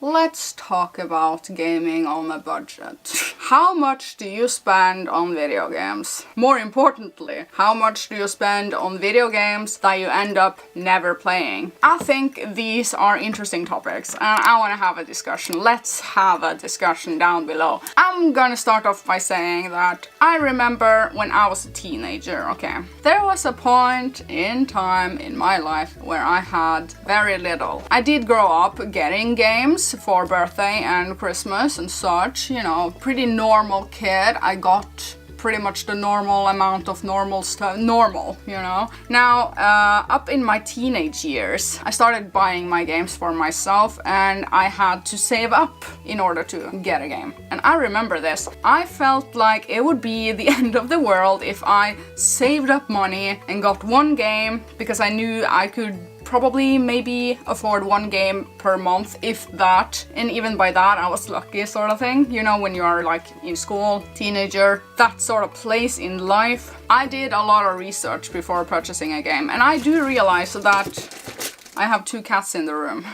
let's talk about gaming on a budget. How much do you spend on video games? More importantly, how much do you spend on video games that you end up never playing? I think these are interesting topics and I want to have a discussion. Let's have a discussion down below. I'm gonna start off by saying that I remember when I was a teenager, okay? There was a point in time in my life where I had very little. I did grow up getting games for birthday and Christmas and such, you know, pretty normal kid. I got pretty much the normal amount of normal stuff, you know. Now, up in my teenage years, I started buying my games for myself and I had to save up in order to get a game. And I remember this. I felt like it would be the end of the world if I saved up money and got one game because I knew I could probably maybe afford one game per month, if that, and even by that I was lucky, sort of thing. You know, when you are like in school, teenager, that sort of place in life. I did a lot of research before purchasing a game, and I do realize that I have two cats in the room.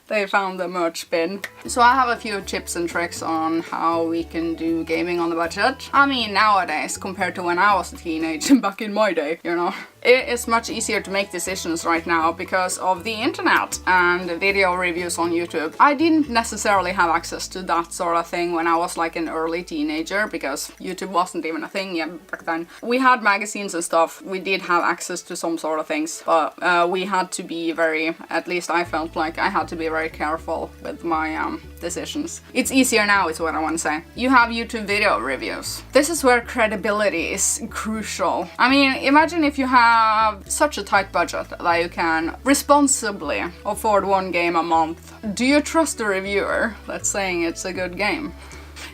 They found the merch bin. So I have a few tips and tricks on how we can do gaming on the budget. I mean, nowadays, compared to when I was a teenager back in my day, you know. It is much easier to make decisions right now because of the internet and video reviews on YouTube. I didn't necessarily have access to that sort of thing when I was like an early teenager because YouTube wasn't even a thing yet back then. We had magazines and stuff. We did have access to some sort of things, but we had to be very, at least I felt like I had to be very careful with my decisions. It's easier now is what I want to say. You have YouTube video reviews. This is where credibility is crucial. I mean, imagine if you have such a tight budget that you can responsibly afford one game a month. Do you trust the reviewer that's saying it's a good game?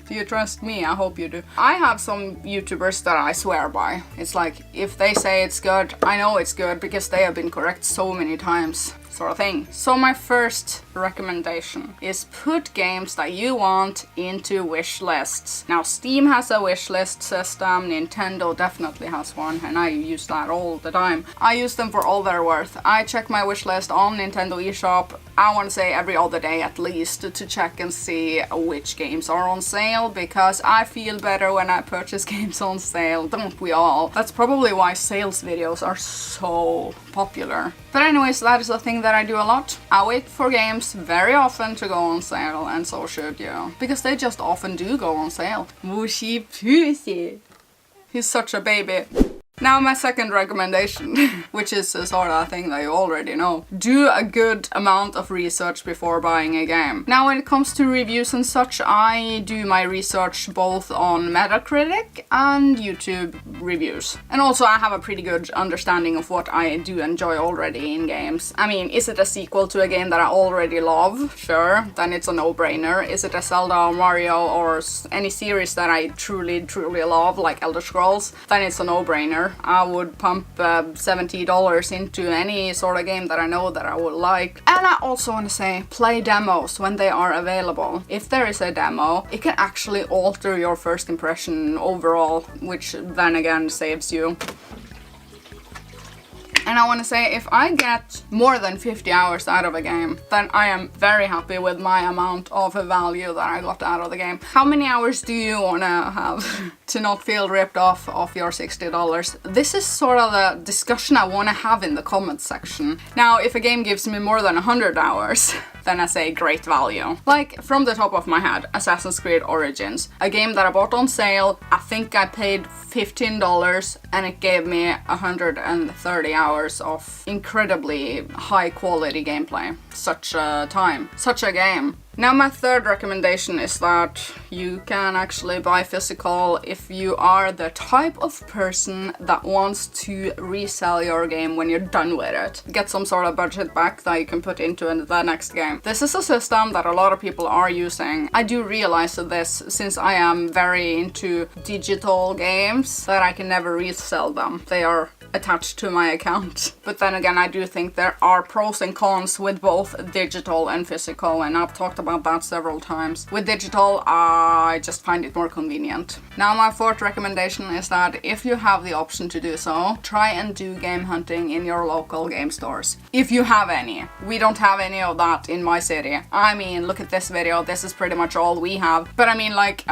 Do you trust me? I hope you do. I have some YouTubers that I swear by. It's like, if they say it's good, I know it's good because they have been correct so many times, sort of thing. So my first recommendation is put games that you want into wish lists. Now, Steam has a wish list system, Nintendo definitely has one, and I use that all the time. I use them for all they're worth. I check my wish list on Nintendo eShop, I want to say every other day at least, to check and see which games are on sale, because I feel better when I purchase games on sale, don't we all? That's probably why sales videos are so popular. But anyways, that is a thing that I do a lot. I wait for games very often to go on sale, and so should you. Because they just often do go on sale. Mushy pussy. He's such a baby. Now my second recommendation, which is a sort of thing that you already know. Do a good amount of research before buying a game. Now when it comes to reviews and such, I do my research both on Metacritic and YouTube reviews. And also I have a pretty good understanding of what I do enjoy already in games. I mean, is it a sequel to a game that I already love? Sure, then it's a no-brainer. Is it a Zelda or Mario or any series that I truly love, like Elder Scrolls? Then it's a no-brainer. I would pump $70 into any sort of game that I know that I would like. And I also want to say, play demos when they are available. If there is a demo, it can actually alter your first impression overall, which then again saves you. And I want to say, if I get more than 50 hours out of a game, then I am very happy with my amount of value that I got out of the game. How many hours do you want to have to not feel ripped off of your $60? This is sort of the discussion I want to have in the comments section. Now, if a game gives me more than 100 hours, then I say great value. Like, from the top of my head, Assassin's Creed Origins. A game that I bought on sale, I think I paid $15 and it gave me 130 hours of incredibly high quality gameplay. Such a time, such a game. Now my third recommendation is that you can actually buy physical if you are the type of person that wants to resell your game when you're done with it. Get some sort of budget back that you can put into the next game. This is a system that a lot of people are using. I do realize this since I am very into digital games that I can never resell them. They are attached to my account. But then again, I do think there are pros and cons with both both digital and physical, and I've talked about that several times. With digital, I just find it more convenient. Now my fourth recommendation is that if you have the option to do so, try and do game hunting in your local game stores. If you have any. We don't have any of that in my city. I mean, look at this video, this is pretty much all we have. But I mean, like,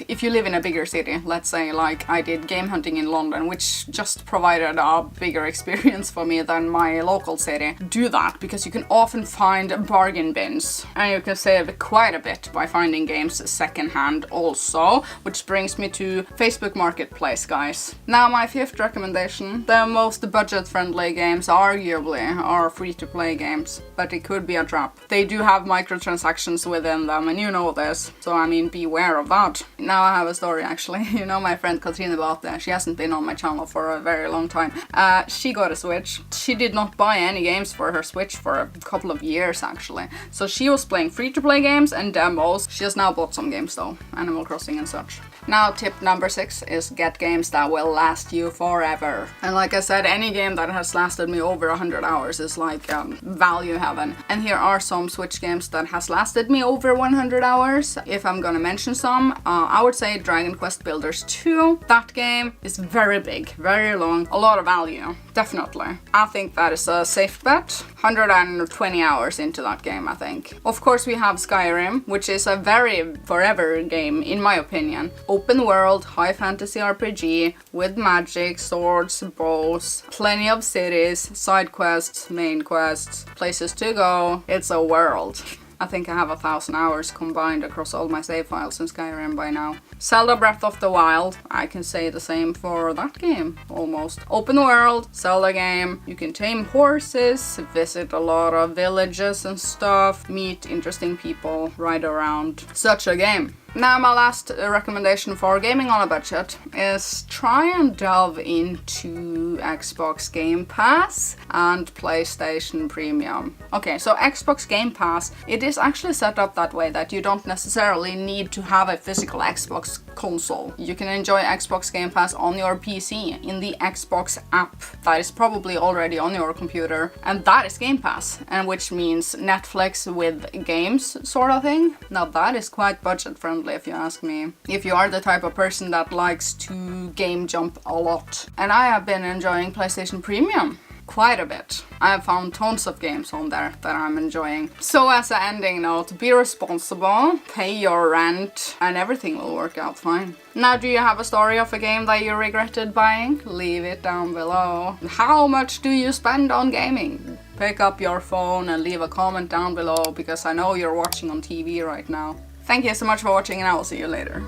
if you live in a bigger city, let's say like I did game hunting in London, which just provided a bigger experience for me than my local city, do that, because you can often find bargain bins and you can save quite a bit by finding games secondhand also, which brings me to Facebook Marketplace, guys. Now my fifth recommendation, the most budget-friendly games arguably are free-to-play games, but it could be a trap. They do have microtransactions within them, and you know this, so I mean, beware of that. Now I have a story actually. You know my friend Katrina Bate, she hasn't been on my channel for a very long time. She got a Switch. She did not buy any games for her Switch for a couple of years actually. So she was playing free-to-play games and demos. She has now bought some games though, Animal Crossing and such. Now tip number 6 is get games that will last you forever. And like I said, any game that has lasted me over 100 hours is like value heaven. And here are some Switch games that has lasted me over 100 hours. If I'm gonna mention some, I would say Dragon Quest Builders 2. That game is very big, very long, a lot of value, definitely. I think that is a safe bet. 120 hours into that game, I think. Of course we have Skyrim, which is a very forever game in my opinion. Open world, high fantasy RPG with magic, swords, bows, plenty of cities, side quests, main quests, places to go. It's a world. I think I have 1,000 hours combined across all my save files in Skyrim by now. Zelda Breath of the Wild, I can say the same for that game, almost. Open world, Zelda game, you can tame horses, visit a lot of villages and stuff, meet interesting people, ride around. Such a game. Now my last recommendation for gaming on a budget is try and delve into Xbox Game Pass and PlayStation Premium. Okay, so Xbox Game Pass, it is actually set up that way that you don't necessarily need to have a physical Xbox console. You can enjoy Xbox Game Pass on your PC in the Xbox app that is probably already on your computer, and that is Game Pass, and which means Netflix with games sort of thing. Now that is quite budget friendly if you ask me. If you are the type of person that likes to game jump a lot. And I have been enjoying PlayStation Premium quite a bit. I have found tons of games on there that I'm enjoying. So as an ending note, be responsible, pay your rent, and everything will work out fine. Now, do you have a story of a game that you regretted buying? Leave it down below. How much do you spend on gaming? Pick up your phone and leave a comment down below, because I know you're watching on TV right now. Thank you so much for watching, and I will see you later.